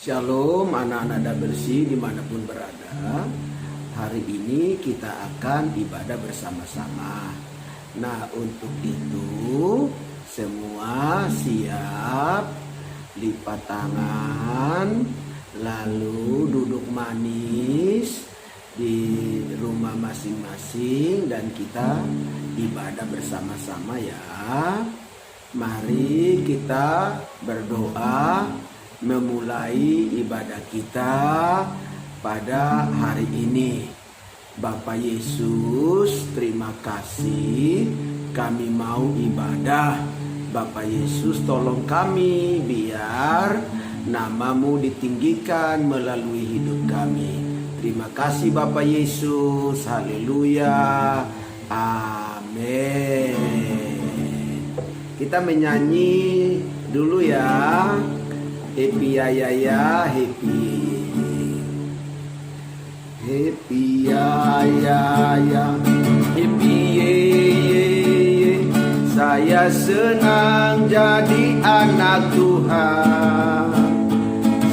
Shalom anak-anak bersih dimanapun berada. Hari ini kita akan ibadah bersama-sama. Nah, untuk itu semua siap, lipat tangan, lalu duduk manis di rumah masing-masing dan kita ibadah bersama-sama ya. Mari kita berdoa memulai ibadah kita pada hari ini. Bapak Yesus, terima kasih kami mau ibadah. Bapak Yesus, tolong kami biar namamu ditinggikan melalui hidup kami. Terima kasih Bapak Yesus. Haleluya. Amin. Kita menyanyi dulu ya. Happy ya ya ya, happy. Happy ya ya ya, happy ye ye ye. Saya senang jadi anak Tuhan.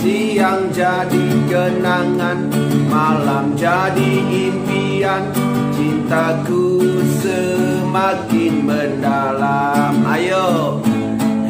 Siang jadi kenangan, malam jadi impian. Cintaku semakin mendalam. Ayo.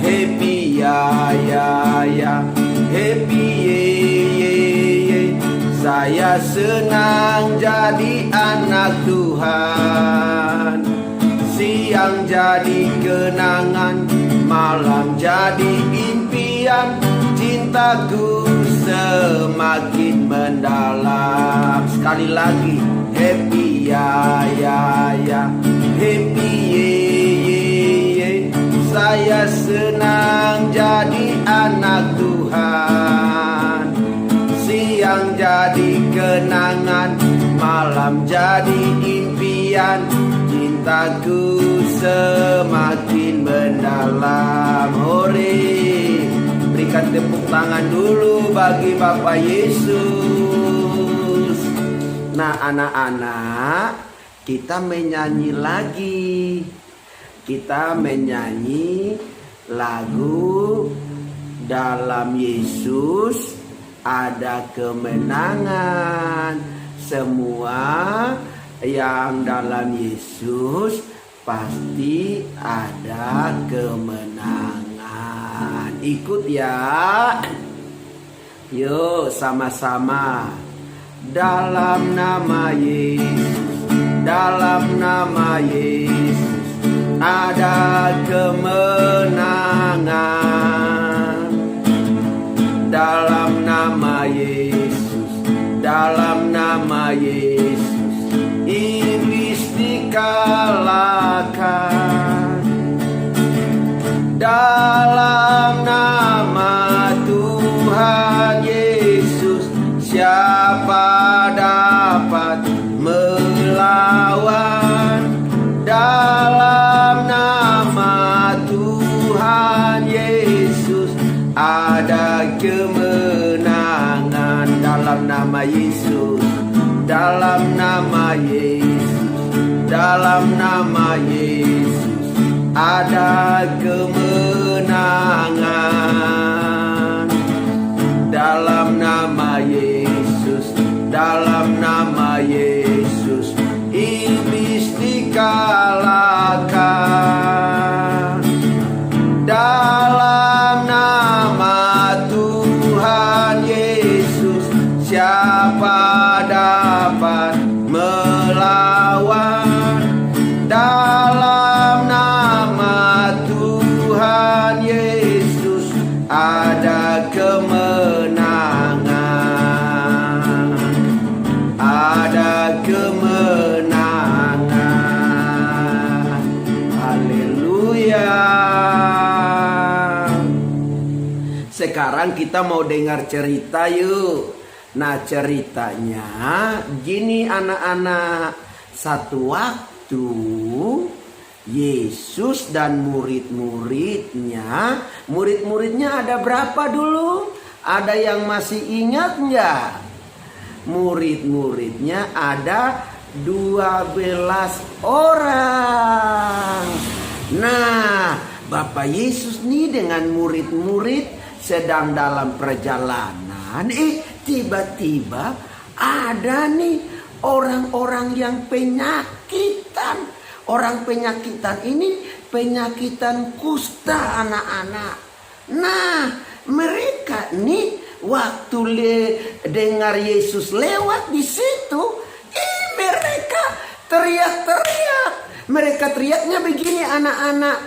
Happy ya ya ya, happy ye ye ye. Saya senang jadi anak Tuhan. Siang jadi kenangan, malam jadi impian. Cintaku semakin mendalam. Sekali lagi, happy ya ya ya, happy ye ye ye. Saya senang jadi anak Tuhan. Siang jadi kenangan, malam jadi impian. Cintaku semakin mendalam. Hore. Berikan tepuk tangan dulu bagi Bapak Yesus. Nah anak-anak, kita menyanyi lagi. Kita menyanyi lagu dalam Yesus ada kemenangan. Semua yang dalam Yesus pasti ada kemenangan. Ikut ya. Yuk sama-sama. Dalam nama Yesus, dalam nama Yesus ada kemenangan. Dalam nama Yesus, dalam nama Yesus iblis dikalahkan. Dalam nama Tuhan Yesus siapa dapat melawan? Dalam nama Tuhan Yesus ada kemenangan. Dalam nama Yesus, dalam nama Yesus, dalam nama Yesus ada kemenangan. Dalam nama Yesus, dalam nama Yesus iblis dikalahkan. Dalam nama Tuhan Yesus siapa dapat melawan? Dalam nama Tuhan Yesus ada kemenangan. Ada kemenangan. Haleluya. Sekarang kita mau dengar cerita yuk. Nah ceritanya gini anak-anak. Satu waktu Yesus dan murid-muridnya ada berapa dulu? Ada yang masih ingat nggak? Murid-muridnya ada 12 orang. Nah, Bapak Yesus nih dengan murid-murid sedang dalam perjalanan Dan tiba-tiba ada nih orang-orang yang penyakitan. Orang penyakitan ini penyakitan kusta anak-anak. Nah, mereka nih waktu dengar Yesus lewat di situ, mereka teriak-teriak. Mereka teriaknya begini anak-anak.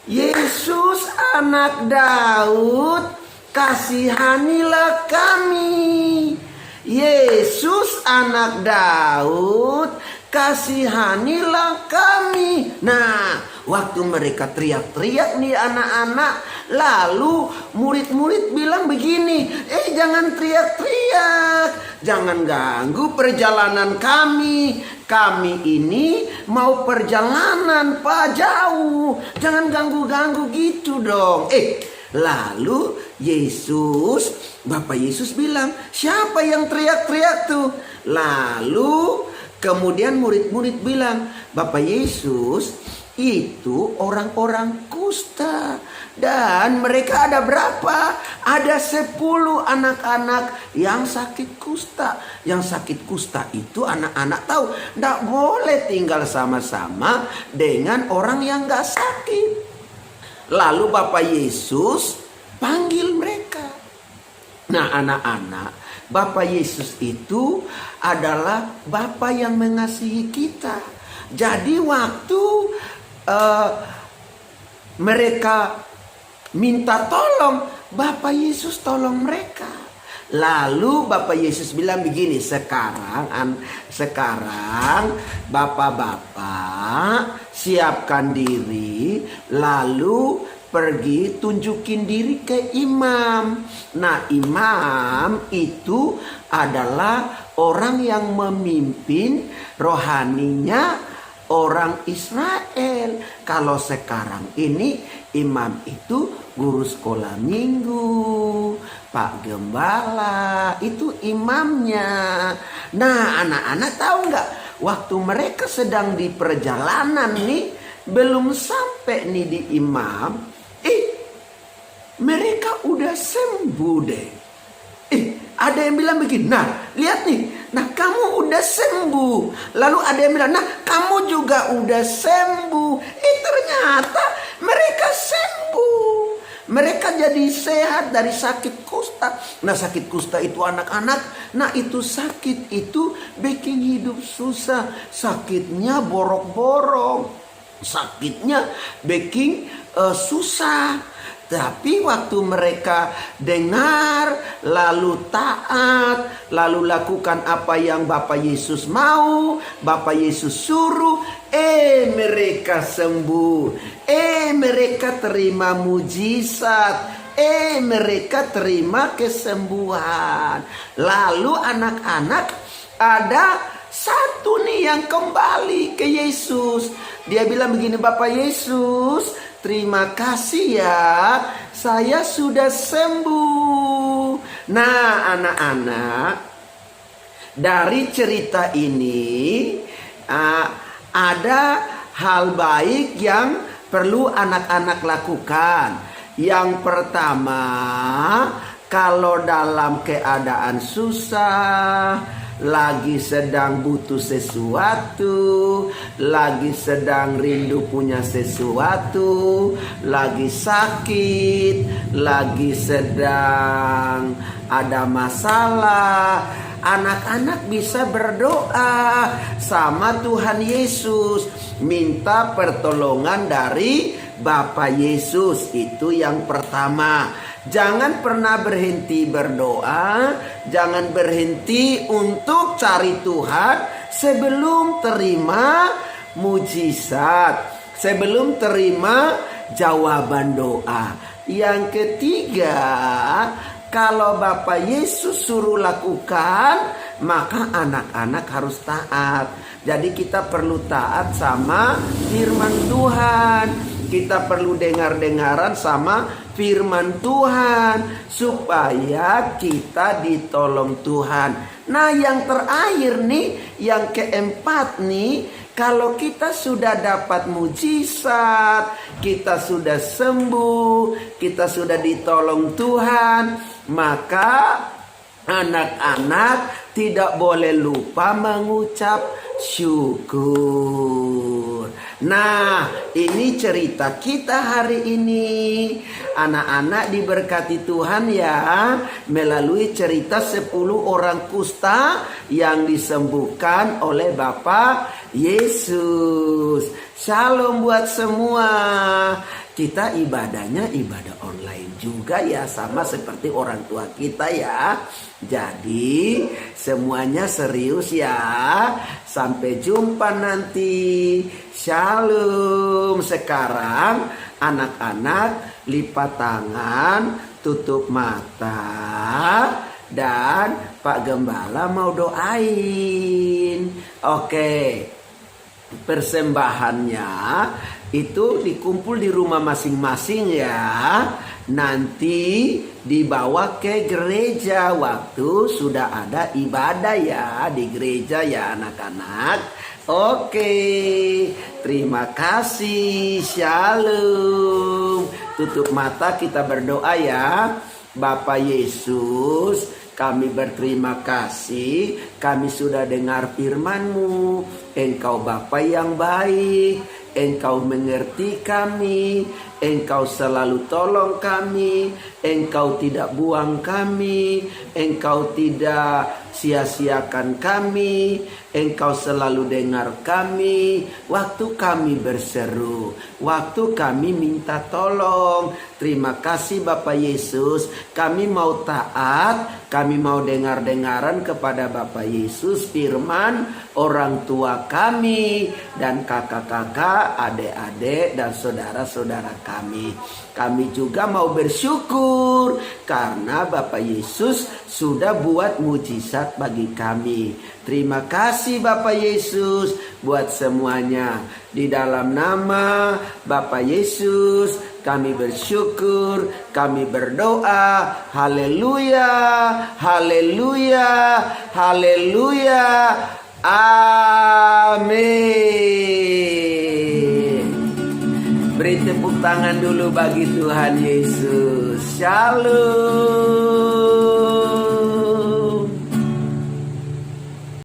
Yesus anak Daud, kasihanilah kami. Yesus anak Daud, kasihanilah kami. Nah, waktu mereka teriak-teriak nih anak-anak, lalu murid-murid bilang begini, jangan teriak-teriak, jangan ganggu perjalanan kami. Kami ini mau perjalanan Pak jauh, jangan ganggu-ganggu gitu dong. Lalu Bapak Yesus bilang, siapa yang teriak-teriak tuh? Lalu kemudian murid-murid bilang, Bapak Yesus, itu orang-orang kusta. Dan mereka ada berapa? Ada 10 anak-anak yang sakit kusta. Yang sakit kusta itu anak-anak tahu, tidak boleh tinggal sama-sama dengan orang yang gak sakit. Lalu Bapak Yesus panggil mereka. Nah anak-anak, Bapak Yesus itu adalah Bapak yang mengasihi kita. Jadi waktu mereka minta tolong, Bapak Yesus tolong mereka. Lalu Bapak Yesus bilang begini, sekarang Bapak-bapak siapkan diri, lalu pergi tunjukin diri ke imam. Nah, imam itu adalah orang yang memimpin rohaninya orang Israel. Kalau sekarang ini imam itu guru sekolah minggu, Pak Gembala, itu imamnya. Nah, anak-anak tahu nggak? Waktu mereka sedang di perjalanan nih, belum sampai nih di imam, mereka udah sembuh deh. Ada yang bilang begini, nah lihat nih, nah kamu udah sembuh. Lalu ada yang bilang, nah kamu juga udah sembuh. Ternyata mereka sembuh. Mereka jadi sehat dari sakit kusta. Nah sakit kusta itu anak-anak, nah itu sakit itu bikin hidup susah. Sakitnya borok-borok, sakitnya bikin susah. Tapi waktu mereka dengar, lalu taat, lalu lakukan apa yang Bapak Yesus mau, Bapak Yesus suruh, mereka sembuh, mereka terima mujizat, mereka terima kesembuhan. Lalu anak-anak ada satu nih yang kembali ke Yesus. Dia bilang begini, Bapak Yesus, terima kasih ya, saya sudah sembuh. Nah anak-anak, dari cerita ini ada hal baik yang perlu anak-anak lakukan. Yang pertama, kalau dalam keadaan susah, lagi sedang butuh sesuatu, lagi sedang rindu punya sesuatu, lagi sakit, lagi sedang ada masalah, anak-anak bisa berdoa sama Tuhan Yesus, minta pertolongan dari Bapak Yesus. Itu yang pertama. Jangan pernah berhenti berdoa, jangan berhenti untuk cari Tuhan sebelum terima mujizat, sebelum terima jawaban doa. Yang ketiga, kalau Bapak Yesus suruh lakukan, maka anak-anak harus taat. Jadi kita perlu taat sama firman Tuhan. Kita perlu dengar-dengaran sama firman Tuhan supaya kita ditolong Tuhan. Nah yang terakhir nih, yang keempat nih, Kalau kita sudah dapat mujizat, kita sudah sembuh, kita sudah ditolong Tuhan, maka anak-anak tidak boleh lupa mengucap syukur. Nah, ini cerita kita hari ini. Anak-anak diberkati Tuhan ya, melalui cerita 10 orang kusta yang disembuhkan oleh Bapak Yesus. Shalom buat semua. Kita ibadahnya ibadah online juga ya, sama seperti orang tua kita ya. Jadi semuanya serius ya. Sampai jumpa nanti. Shalom. Sekarang anak-anak lipat tangan, tutup mata, dan Pak Gembala mau doain. Oke. Persembahannya itu dikumpul di rumah masing-masing ya. Nanti dibawa ke gereja waktu sudah ada ibadah ya di gereja ya anak-anak. Oke, terima kasih. Shalom. Tutup mata, kita berdoa ya. Bapak Yesus, kami berterima kasih, kami sudah dengar firman-Mu. Engkau Bapa yang baik, Engkau mengerti kami, Engkau selalu tolong kami, Engkau tidak buang kami, Engkau tidak sia-siakan kami, Engkau selalu dengar kami waktu kami berseru, waktu kami minta tolong. Terima kasih Bapak Yesus, kami mau taat, kami mau dengar-dengaran kepada Bapak Yesus firman orang tua kami dan kakak-kakak, adik-adik dan saudara-saudara kami. Kami juga mau bersyukur karena Bapak Yesus sudah buat mujizat bagi kami. Terima kasih Bapak Yesus buat semuanya. Di dalam nama Bapak Yesus kami bersyukur, kami berdoa. Haleluya, haleluya, haleluya. Amin. Beri tepuk tangan dulu bagi Tuhan Yesus. Shalom.